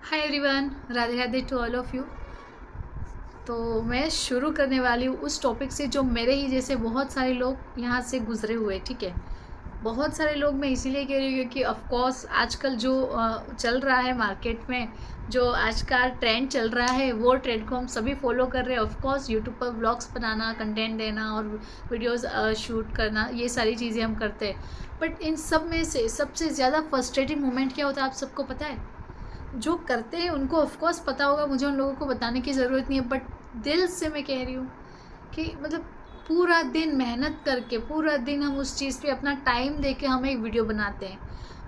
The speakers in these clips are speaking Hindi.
Hi everyone, Radhe Radhe to all of you. तो मैं शुरू करने वाली हूँ उस टॉपिक से जो मेरे ही जैसे बहुत सारे लोग यहाँ से गुजरे हुए। ठीक है, बहुत सारे लोग मैं इसीलिए कह रही हूँ क्योंकि ऑफ कोर्स आजकल जो चल रहा है मार्केट में, जो आज का ट्रेंड चल रहा है वो ट्रेंड को हम सभी फॉलो कर रहे हैं। ऑफ कोर्स यूट्यूब पर व्लॉग्स बनाना, कंटेंट देना और वीडियोस शूट करना, ये सारी चीज़ें हम करते हैं। बट इन सब में से सबसे ज़्यादा फ्रस्ट्रेटिंग मोमेंट क्या होता है आप सबको पता है? जो करते हैं उनको ऑफ कोर्स पता होगा, मुझे उन लोगों को बताने की ज़रूरत नहीं है। बट दिल से मैं कह रही हूँ कि मतलब पूरा दिन मेहनत करके, पूरा दिन हम उस चीज़ पे अपना टाइम दे के हम एक वीडियो बनाते हैं,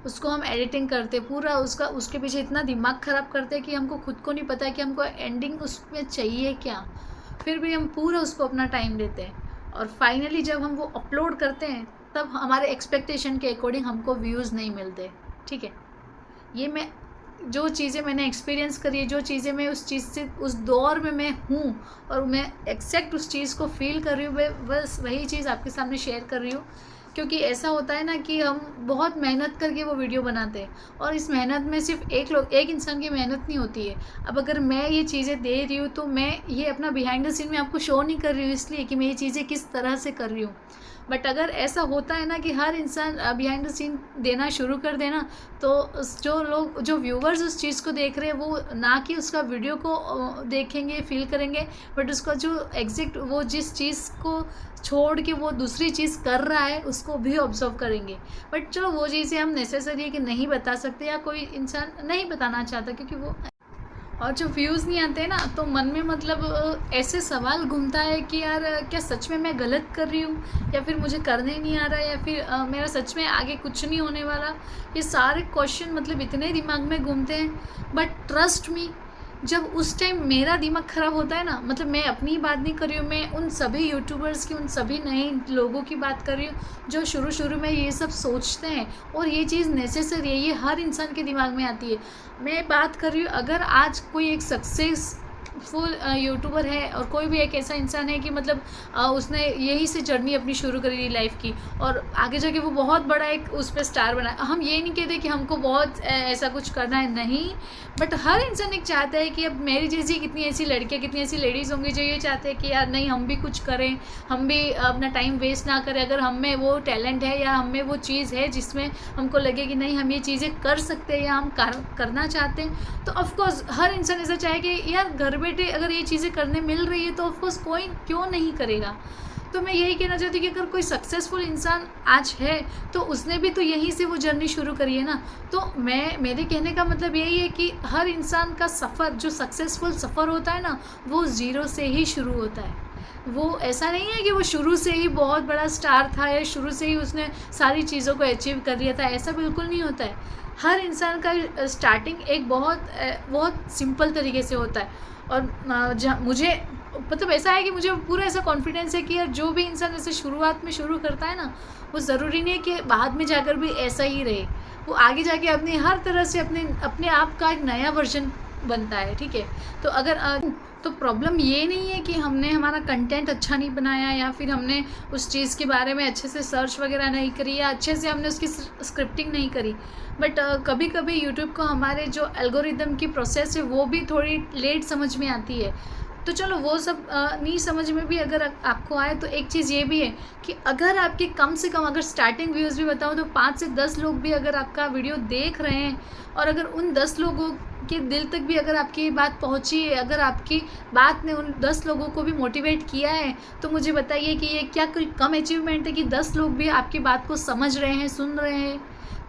उसको हम एडिटिंग करते हैं, पूरा उसके पीछे इतना दिमाग ख़राब करते हैं कि हमको खुद को नहीं पता है कि हमको एंडिंग उसमें चाहिए क्या। फिर भी हम पूरा उसको अपना टाइम देते हैं और फाइनली जब हम वो अपलोड करते हैं तब हमारे एक्सपेक्टेशन के अकॉर्डिंग हमको व्यूज़ नहीं मिलते। ठीक है, ये मैं जो चीज़ें मैंने एक्सपीरियंस करी है, जो चीज़ें मैं उस चीज़ से उस दौर में मैं हूँ और मैं एक्जैक्ट उस चीज़ को फील कर रही हूँ, मैं बस वही चीज़ आपके सामने शेयर कर रही हूँ। क्योंकि ऐसा होता है ना कि हम बहुत मेहनत करके वो वीडियो बनाते हैं और इस मेहनत में सिर्फ एक इंसान की मेहनत नहीं होती है। अब अगर मैं ये चीज़ें दे रही हूँ तो मैं ये अपना बिहाइंड द सीन में आपको शो नहीं कर रही हूँ इसलिए कि मैं ये चीज़ें किस तरह से कर रही हूँ। बट अगर ऐसा होता है ना कि हर इंसान बिहाइंड द सीन देना शुरू कर देना, तो जो व्यूवर्स उस चीज़ को देख रहे हैं वो ना कि उसका वीडियो को देखेंगे, फील करेंगे, बट उसका जो एग्जैक्ट वो जिस चीज़ को छोड़ के वो दूसरी चीज़ कर रहा है उसको भी ऑब्जर्व करेंगे। बट चलो वो चीज़ें हम नेसेसरी है कि नहीं बता सकते या कोई इंसान नहीं बताना चाहता क्योंकि वो, और जो व्यूज़ नहीं आते ना तो मन में मतलब ऐसे सवाल घूमता है कि यार क्या सच में मैं गलत कर रही हूँ या फिर मुझे करने नहीं आ रहा या फिर मेरा सच में आगे कुछ नहीं होने वाला। ये सारे क्वेश्चन मतलब इतने दिमाग में घूमते हैं। बट ट्रस्ट मी, जब उस टाइम मेरा दिमाग ख़राब होता है ना, मतलब मैं अपनी बात नहीं कर रही हूँ, मैं उन सभी यूट्यूबर्स की, उन सभी नए लोगों की बात कर रही हूँ जो शुरू शुरू में ये सब सोचते हैं और ये चीज़ नेसेसरी है, ये हर इंसान के दिमाग में आती है। मैं बात कर रही हूँ अगर आज कोई एक सक्सेसफुल यूट्यूबर है और कोई भी एक ऐसा इंसान है कि मतलब उसने यही से जर्नी अपनी शुरू करी लाइफ की और आगे जाके वो बहुत बड़ा एक उस पर स्टार बना। हम ये नहीं कहते कि हमको बहुत ऐसा कुछ करना है, नहीं। बट हर इंसान एक चाहता है कि अब मेरी जैसी कितनी ऐसी लड़कियाँ, कितनी ऐसी लेडीज़ होंगी जो ये चाहते हैं कि यार नहीं, हम भी कुछ करें, हम भी अपना टाइम वेस्ट ना करें। अगर हम में वो टैलेंट है या हम में वो चीज़ है जिसमें हमको लगे कि नहीं हम ये चीज़ें कर सकते हैं या हम करना चाहते हैं, तो ऑफकोर्स हर इंसान ऐसा चाहे कि यार घर बैठे अगर ये चीज़ें करने मिल रही है तो ऑफकोर्स कोई क्यों नहीं करेगा। तो मैं यही कहना चाहती हूँ कि अगर कोई सक्सेसफुल इंसान आज है तो उसने भी तो यहीं से वो जर्नी शुरू करी है ना। तो मेरे कहने का मतलब यही है कि हर इंसान का सफ़र, जो सक्सेसफुल सफ़र होता है ना, वो ज़ीरो से ही शुरू होता है। वो ऐसा नहीं है कि वो शुरू से ही बहुत बड़ा स्टार था या शुरू से ही उसने सारी चीज़ों को अचीव कर लिया था, ऐसा बिल्कुल नहीं होता है। हर इंसान का स्टार्टिंग एक बहुत सिंपल तरीके से होता है। और मुझे मतलब ऐसा है कि मुझे पूरा ऐसा कॉन्फिडेंस है कि यार जो भी इंसान ऐसे शुरुआत में शुरू करता है ना, वो ज़रूरी नहीं है कि बाद में जाकर भी ऐसा ही रहे। वो आगे जाके अपनी हर तरह से अपने आप का एक नया वर्जन बनता है। ठीक है, तो तो प्रॉब्लम ये नहीं है कि हमने हमारा कंटेंट अच्छा नहीं बनाया या फिर हमने उस चीज़ के बारे में अच्छे से सर्च वगैरह नहीं करी या अच्छे से हमने उसकी स्क्रिप्टिंग नहीं करी। बट कभी कभी यूट्यूब को हमारे जो एल्गोरिदम की प्रोसेस है वो भी थोड़ी लेट समझ में आती है। तो चलो वो सब नहीं समझ में भी अगर आपको आए तो एक चीज़ ये भी है कि अगर आपके कम से कम, अगर स्टार्टिंग व्यूज़ भी बताओ तो 5 से 10 लोग भी अगर आपका वीडियो देख रहे हैं और अगर उन 10 लोगों के दिल तक भी अगर आपकी बात पहुंची है, अगर आपकी बात ने उन 10 लोगों को भी मोटिवेट किया है, तो मुझे बताइए कि ये क्या कोई कम अचीवमेंट है कि 10 लोग भी आपकी बात को समझ रहे हैं, सुन रहे हैं।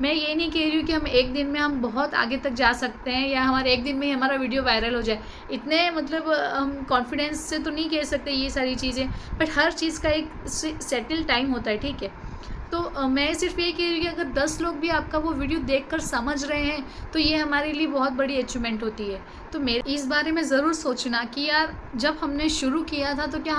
मैं ये नहीं कह रही हूँ कि हम एक दिन में हम बहुत आगे तक जा सकते हैं या हमारे एक दिन में ही हमारा वीडियो वायरल हो जाए, इतने मतलब हम कॉन्फिडेंस से तो नहीं कह सकते ये सारी चीज़ें। बट हर चीज़ का एक सेटल टाइम होता है। ठीक है, तो मैं सिर्फ ये कह रही हूँ कि अगर 10 लोग भी आपका वो वीडियो देखकर समझ रहे हैं तो ये हमारे लिए बहुत बड़ी अचीवमेंट होती है। तो मेरे इस बारे में ज़रूर सोचना कि यार जब हमने शुरू किया था तो क्या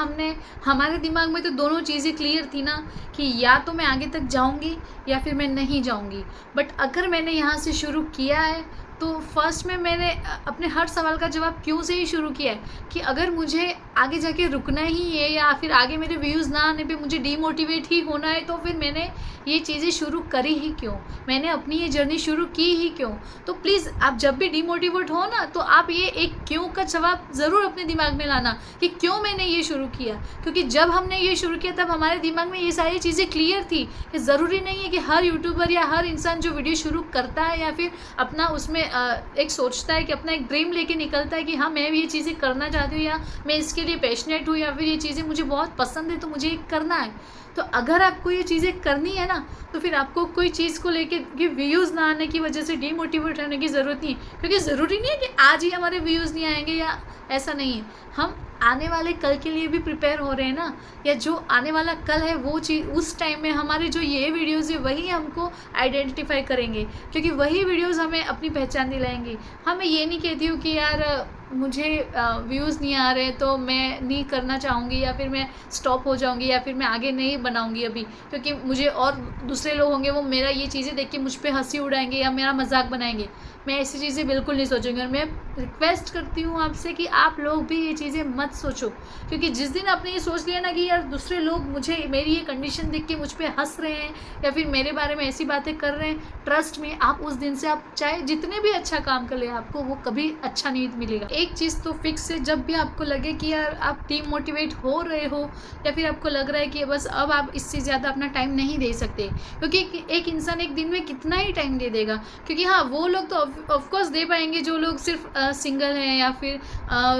हमारे दिमाग में तो दोनों चीज़ें क्लियर थी ना कि या तो मैं आगे तक जाऊँगी या फिर मैं नहीं जाऊँगी। बट अगर मैंने यहाँ से शुरू किया है तो फर्स्ट में मैंने अपने हर सवाल का जवाब क्यों से ही शुरू किया है कि अगर मुझे आगे जाके रुकना ही है या फिर आगे मेरे व्यूज़ ना आने पे मुझे डीमोटिवेट ही होना है, तो फिर मैंने ये चीज़ें शुरू करी ही क्यों, मैंने अपनी ये जर्नी शुरू की ही क्यों। तो प्लीज़ आप जब भी डीमोटिवेट हो ना, तो आप ये एक क्यों का जवाब ज़रूर अपने दिमाग में लाना कि क्यों मैंने ये शुरू किया। क्योंकि जब हमने ये शुरू किया तब हमारे दिमाग में ये सारी चीज़ें क्लियर थी कि ज़रूरी नहीं है कि हर यूट्यूबर या हर इंसान जो वीडियो शुरू करता है या फिर अपना उसमें एक सोचता है कि अपना एक ड्रीम लेके निकलता है कि हाँ मैं भी ये चीज़ें करना चाहती हूँ या मैं इसके लिए पैशनेट हूँ या फिर ये चीज़ें मुझे बहुत पसंद है तो मुझे ये करना है। तो अगर आपको ये चीज़ें करनी है ना, तो फिर आपको कोई चीज़ को लेके कि व्यूज़ ना आने की वजह से डीमोटिवेट होने की ज़रूरत नहीं है। क्योंकि ज़रूरी नहीं है कि आज ही हमारे व्यूज़ नहीं आएंगे, या ऐसा नहीं है। हम आने वाले कल के लिए भी प्रिपेयर हो रहे हैं ना, या जो आने वाला कल है वो चीज़ उस टाइम में हमारे जो ये वीडियोज़ है वही हमको आइडेंटिफाई करेंगे, क्योंकि वही वीडियोज़ हमें अपनी पहचान दिलाएंगे। हाँ, मैं ये नहीं कहती हूँ कि यार मुझे व्यूज़ नहीं आ रहे तो मैं नहीं करना चाहूँगी या फिर मैं स्टॉप हो जाऊँगी या फिर मैं आगे नहीं बनाऊँगी अभी, क्योंकि मुझे और दूसरे लोग होंगे वो मेरा ये चीज़ें देख के मुझ पे हंसी उड़ाएंगे या मेरा मजाक बनाएंगे। मैं ऐसी चीज़ें बिल्कुल नहीं सोचूंगी, और मैं रिक्वेस्ट करती हूँ आपसे कि आप लोग भी ये चीज़ें मत सोचो। क्योंकि जिस दिन आपने ये सोच लिया ना कि यार दूसरे लोग मुझे मेरी ये कंडीशन देख के मुझ पे हंस रहे हैं या फिर मेरे बारे में ऐसी बातें कर रहे हैं, ट्रस्ट में आप उस दिन से आप चाहे जितने भी अच्छा काम कर ले, आपको वो कभी अच्छा नहीं मिलेगा। एक चीज़ तो फिक्स है, जब भी आपको लगे कि यार आप डीमोटिवेट हो रहे हो या फिर आपको लग रहा है कि बस अब आप इससे ज़्यादा अपना टाइम नहीं दे सकते, क्योंकि एक इंसान एक दिन में कितना ही टाइम दे देगा। क्योंकि हाँ, वो लोग तो ऑफकोर्स दे पाएंगे जो लोग सिर्फ सिंगल हैं या फिर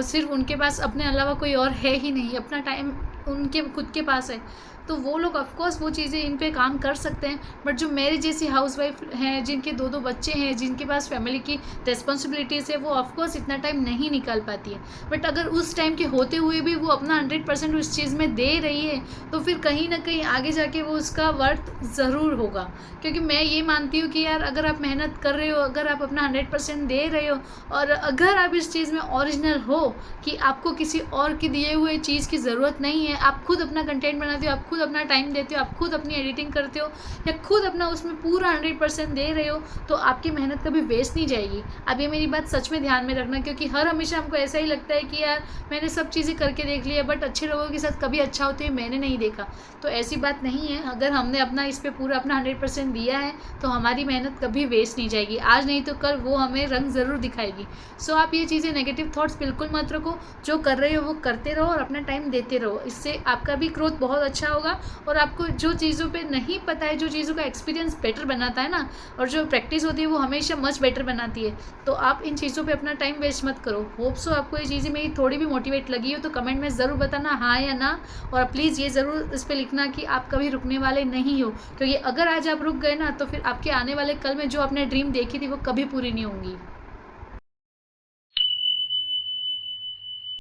सिर्फ उनके पास अपने अलावा कोई और है ही नहीं, अपना टाइम उनके खुद के पास है, तो वो लोग ऑफकोर्स वो चीज़ें इन पे काम कर सकते हैं। बट जो मेरी जैसी हाउसवाइफ हैं जिनके दो दो बच्चे हैं, जिनके पास फैमिली की रिस्पॉन्सिबिलिटीज़ है, वो ऑफकोर्स इतना टाइम नहीं निकाल पाती है। बट अगर उस टाइम के होते हुए भी वो अपना 100% उस चीज़ में दे रही है, तो फिर कहीं ना कहीं आगे जाके वो उसका वर्थ ज़रूर होगा। क्योंकि मैं ये मानती हूँ कि यार अगर आप मेहनत कर रहे हो, अगर आप अपना 100% दे रहे हो, और अगर आप इस चीज़ में ओरिजिनल हो कि आपको किसी और की दिए हुए चीज़ की ज़रूरत नहीं है, आप खुद अपना कंटेंट बनाते हो, आप खुद अपना टाइम देते हो, आप खुद अपनी एडिटिंग करते हो या खुद अपना उसमें पूरा 100% दे रहे हो, तो आपकी मेहनत कभी वेस्ट नहीं जाएगी। अब ये मेरी बात सच में ध्यान में रखना, क्योंकि हर हमेशा हमको ऐसा ही लगता है कि यार मैंने सब चीज़ें करके देख ली है, बट अच्छे लोगों के साथ कभी अच्छा होते हुए मैंने नहीं देखा। तो ऐसी बात नहीं है। अगर हमने अपना इस पर पूरा अपना 100% दिया है तो हमारी मेहनत कभी वेस्ट नहीं जाएगी। आज नहीं तो कल वो हमें रंग ज़रूर दिखाएगी। सो आप ये चीज़ें नेगेटिव थॉट्स बिल्कुल मत रखो, जो कर रहे हो वो करते रहो और अपना टाइम देते रहो। इससे आपका भी ग्रोथ बहुत अच्छा होगा, और आपको जो चीज़ों पे नहीं पता है, जो चीज़ों का एक्सपीरियंस बेटर बनाता है ना, और जो प्रैक्टिस होती है वो हमेशा मच बेटर बनाती है। तो आप इन चीज़ों पे अपना टाइम वेस्ट मत करो। होप सो आपको ये चीज़ें मेरी थोड़ी भी मोटिवेट लगी हो तो कमेंट में ज़रूर बताना हाँ या ना, और प्लीज़ ये ज़रूर इस पर लिखना कि आप कभी रुकने वाले नहीं हो। क्योंकि अगर आज आप रुक गए ना, तो फिर आपके आने वाले कल में जो आपने ड्रीम देखी थी वो कभी पूरी नहीं होंगी।